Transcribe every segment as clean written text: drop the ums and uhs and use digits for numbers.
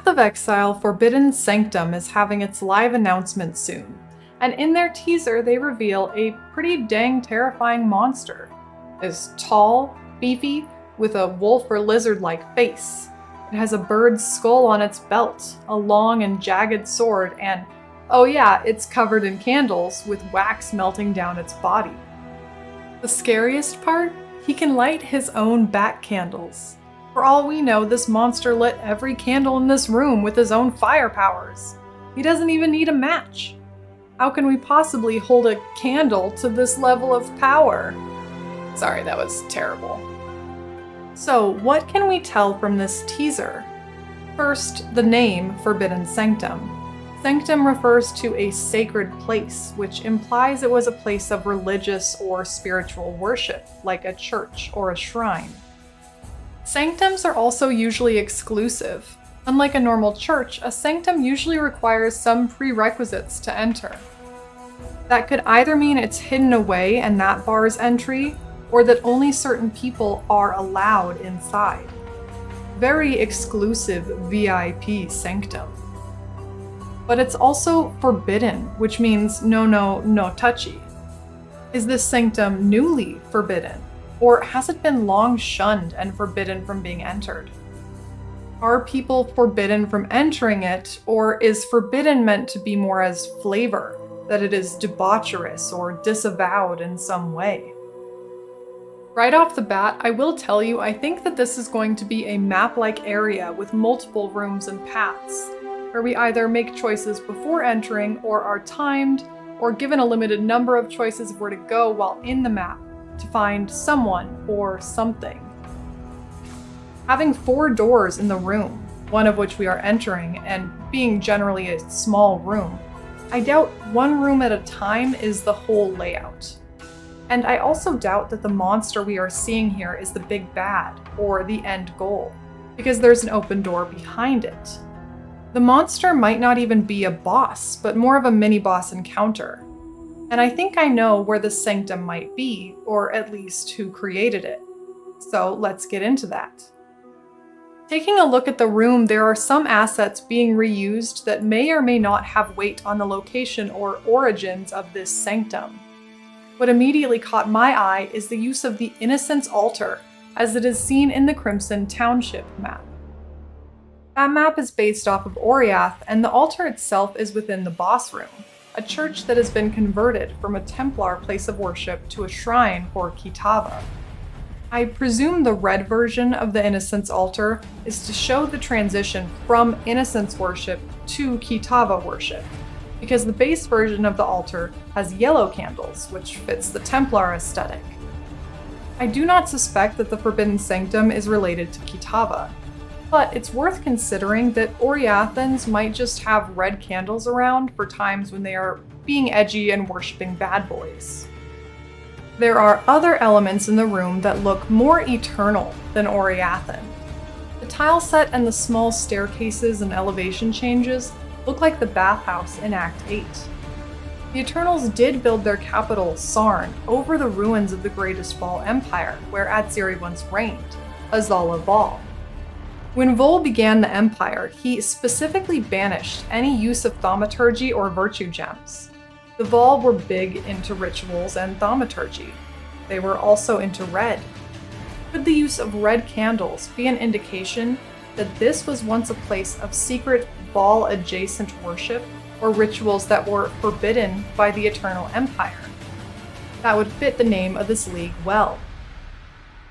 Path of Exile Forbidden Sanctum is having its live announcement soon, and in their teaser they reveal a pretty dang terrifying monster. It's tall, beefy, with a wolf or lizard-like face. It has a bird's skull on its belt, a long and jagged sword, and oh yeah, it's covered in candles with wax melting down its body. The scariest part? He can light his own bat candles. For all we know, this monster lit every candle in this room with his own fire powers. He doesn't even need a match. How can we possibly hold a candle to this level of power? Sorry, that was terrible. So, what can we tell from this teaser? First, the name Forbidden Sanctum. Sanctum refers to a sacred place, which implies it was a place of religious or spiritual worship, like a church or a shrine. Sanctums are also usually exclusive. Unlike a normal church, a sanctum usually requires some prerequisites to enter. That could either mean it's hidden away and that bars entry, or that only certain people are allowed inside. Very exclusive VIP sanctum. But it's also forbidden, which means no touchy. Is this sanctum newly forbidden? Or has it been long shunned and forbidden from being entered? Are people forbidden from entering it, or is forbidden meant to be more as flavor, that it is debaucherous or disavowed in some way? Right off the bat, I will tell you I think that this is going to be a map-like area with multiple rooms and paths, where we either make choices before entering or are timed, or given a limited number of choices of where to go while in the map to find someone or something. Having 4 doors in the room, one of which we are entering, and being generally a small room, I doubt one room at a time is the whole layout. And I also doubt that the monster we are seeing here is the big bad, or the end goal, because there's an open door behind it. The monster might not even be a boss, but more of a mini-boss encounter. And I think I know where the sanctum might be, or at least who created it. So let's get into that. Taking a look at the room, there are some assets being reused that may or may not have weight on the location or origins of this sanctum. What immediately caught my eye is the use of the Innocence Altar, as it is seen in the Crimson Township map. That map is based off of Oriath, and the altar itself is within the boss room, a church that has been converted from a Templar place of worship to a shrine for Kitava. I presume the red version of the Innocence Altar is to show the transition from Innocence worship to Kitava worship, because the base version of the altar has yellow candles, which fits the Templar aesthetic. I do not suspect that the Forbidden Sanctum is related to Kitava, but it's worth considering that Oriathans might just have red candles around for times when they are being edgy and worshipping bad boys. There are other elements in the room that look more eternal than Oriathan. The tile set and the small staircases and elevation changes look like the bathhouse in Act 8. The Eternals did build their capital, Sarn, over the ruins of the Greatest Vol Empire, where Atziri once reigned, Azala Vol. When Vol began the Empire, he specifically banished any use of thaumaturgy or virtue gems. The Vol were big into rituals and thaumaturgy. They were also into red. Could the use of red candles be an indication that this was once a place of secret Vol-adjacent worship or rituals that were forbidden by the Eternal Empire? That would fit the name of this league well.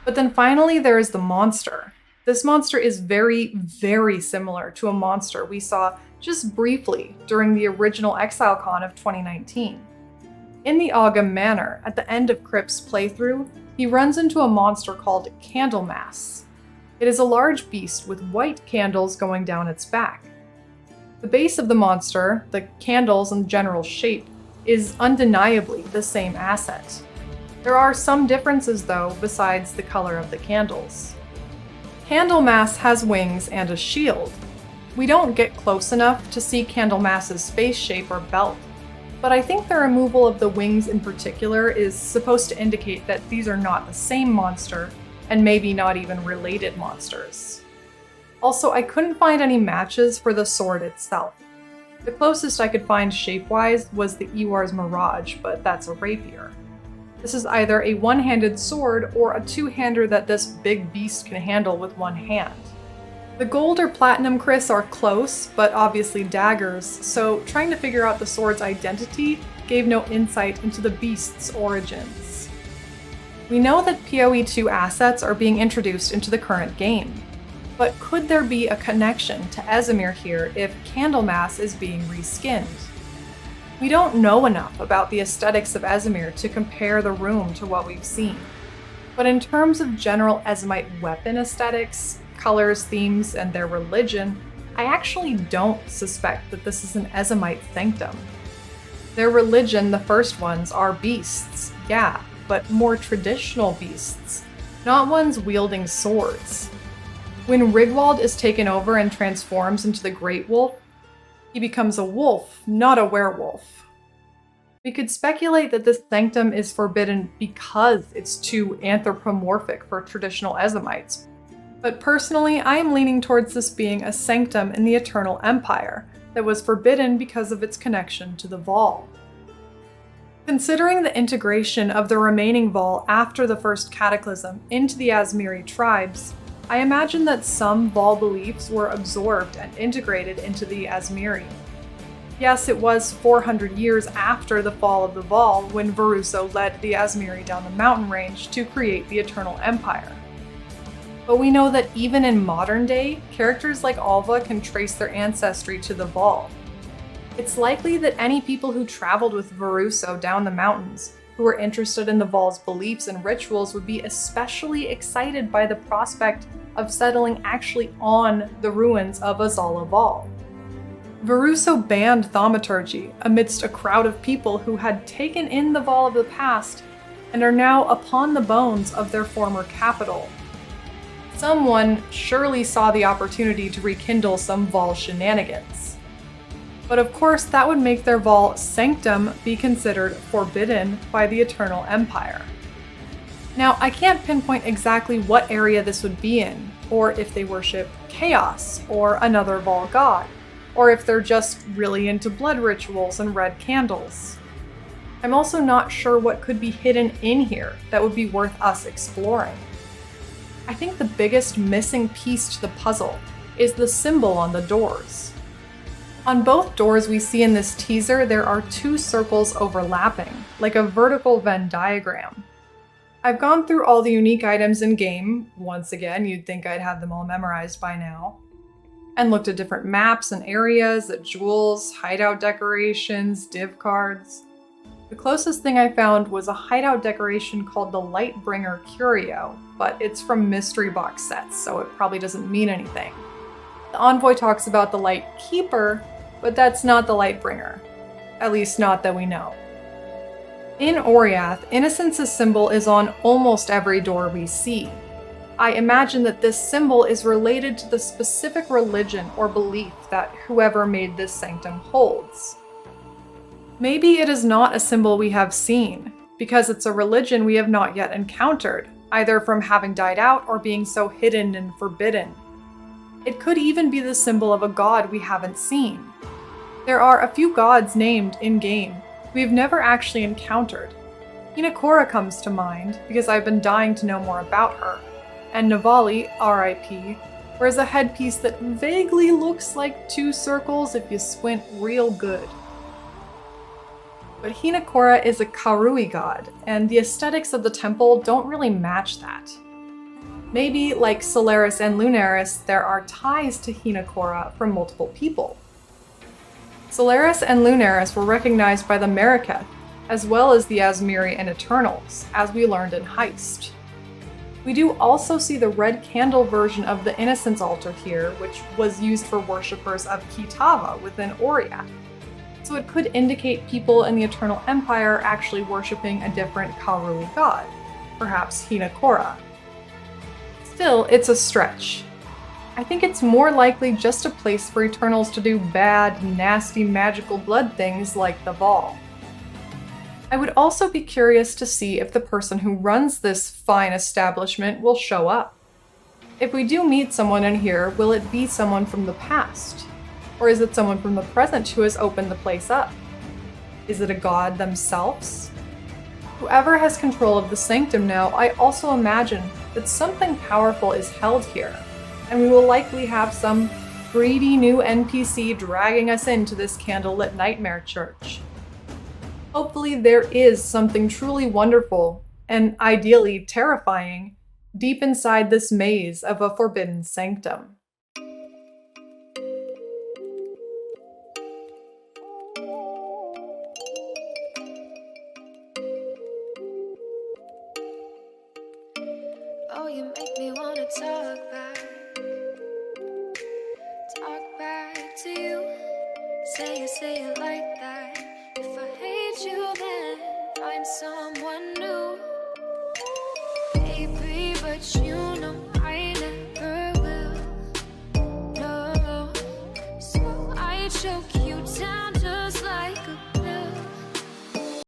But then finally there is the monster. This monster is very, very similar to a monster we saw just briefly during the original ExileCon of 2019. In the Ogham Manor, at the end of Crip's playthrough, he runs into a monster called Candlemass. It is a large beast with white candles going down its back. The base of the monster, the candles and general shape, is undeniably the same asset. There are some differences though, besides the color of the candles. Candlemass has wings and a shield. We don't get close enough to see Candlemass's face shape or belt, but I think the removal of the wings in particular is supposed to indicate that these are not the same monster, and maybe not even related monsters. Also, I couldn't find any matches for the sword itself. The closest I could find shape-wise was the Ewar's Mirage, but that's a rapier. This is either a one-handed sword or a two-hander that this big beast can handle with one hand. The gold or platinum Chris are close, but obviously daggers, so trying to figure out the sword's identity gave no insight into the beast's origins. We know that PoE 2 assets are being introduced into the current game, but could there be a connection to Esamir here if Candlemas is being reskinned? We don't know enough about the aesthetics of Esamir to compare the room to what we've seen, but in terms of general Esamite weapon aesthetics, colors, themes, and their religion, I actually don't suspect that this is an Esamite sanctum. Their religion, the first ones, are beasts, yeah, but more traditional beasts, not ones wielding swords. When Rigwald is taken over and transforms into the Great Wolf, he becomes a wolf, not a werewolf. We could speculate that this sanctum is forbidden because it's too anthropomorphic for traditional Esamites, but personally, I am leaning towards this being a sanctum in the Eternal Empire that was forbidden because of its connection to the Vaal. Considering the integration of the remaining Vaal after the first cataclysm into the Asmiri tribes, I imagine that some Vaal beliefs were absorbed and integrated into the Asmiri. Yes, it was 400 years after the fall of the Vaal when Veruso led the Asmiri down the mountain range to create the Eternal Empire. But we know that even in modern day, characters like Alva can trace their ancestry to the Vaal. It's likely that any people who traveled with Veruso down the mountains, who were interested in the Vaal's beliefs and rituals, would be especially excited by the prospect of settling actually on the ruins of Azala Vaal. Veruso banned thaumaturgy amidst a crowd of people who had taken in the Vaal of the past and are now upon the bones of their former capital. Someone surely saw the opportunity to rekindle some Vaal shenanigans. But of course, that would make their Vaal sanctum be considered forbidden by the Eternal Empire. Now, I can't pinpoint exactly what area this would be in, or if they worship chaos or another Vaal god, or if they're just really into blood rituals and red candles. I'm also not sure what could be hidden in here that would be worth us exploring. I think the biggest missing piece to the puzzle is the symbol on the doors. On both doors we see in this teaser, there are two circles overlapping, like a vertical Venn diagram. I've gone through all the unique items in game, once again, you'd think I'd have them all memorized by now, and looked at different maps and areas, at jewels, hideout decorations, div cards. The closest thing I found was a hideout decoration called the Lightbringer Curio, but it's from mystery box sets, so it probably doesn't mean anything. The Envoy talks about the Light Keeper, but that's not the Lightbringer. At least not that we know. In Oriath, Innocence's symbol is on almost every door we see. I imagine that this symbol is related to the specific religion or belief that whoever made this sanctum holds. Maybe it is not a symbol we have seen, because it's a religion we have not yet encountered, either from having died out or being so hidden and forbidden. It could even be the symbol of a god we haven't seen. There are a few gods named in-game we've never actually encountered. Hinakora comes to mind, because I've been dying to know more about her, and Navali, RIP, wears a headpiece that vaguely looks like two circles if you squint real good. But Hinakora is a Karui god, and the aesthetics of the temple don't really match that. Maybe, like Solaris and Lunaris, there are ties to Hinakora from multiple people. Solaris and Lunaris were recognized by the Mariketh, as well as the Asmiri and Eternals, as we learned in Heist. We do also see the red candle version of the Innocence altar here, which was used for worshippers of Kitava within Oriath. So it could indicate people in the Eternal Empire actually worshipping a different Karui god, perhaps Hinakora. Still, it's a stretch. I think it's more likely just a place for Eternals to do bad, nasty magical blood things like the Vaal. I would also be curious to see if the person who runs this fine establishment will show up. If we do meet someone in here, will it be someone from the past? Or is it someone from the present who has opened the place up? Is it a god themselves? Whoever has control of the Sanctum now, I also imagine that something powerful is held here, and we will likely have some greedy new NPC dragging us into this candlelit nightmare church. Hopefully there is something truly wonderful, and ideally terrifying, deep inside this maze of a forbidden sanctum. Oh, you make me wanna talk back to you. Say it like that. If I hate you, then find someone new. Baby, but you know I never will. No, so I choke you.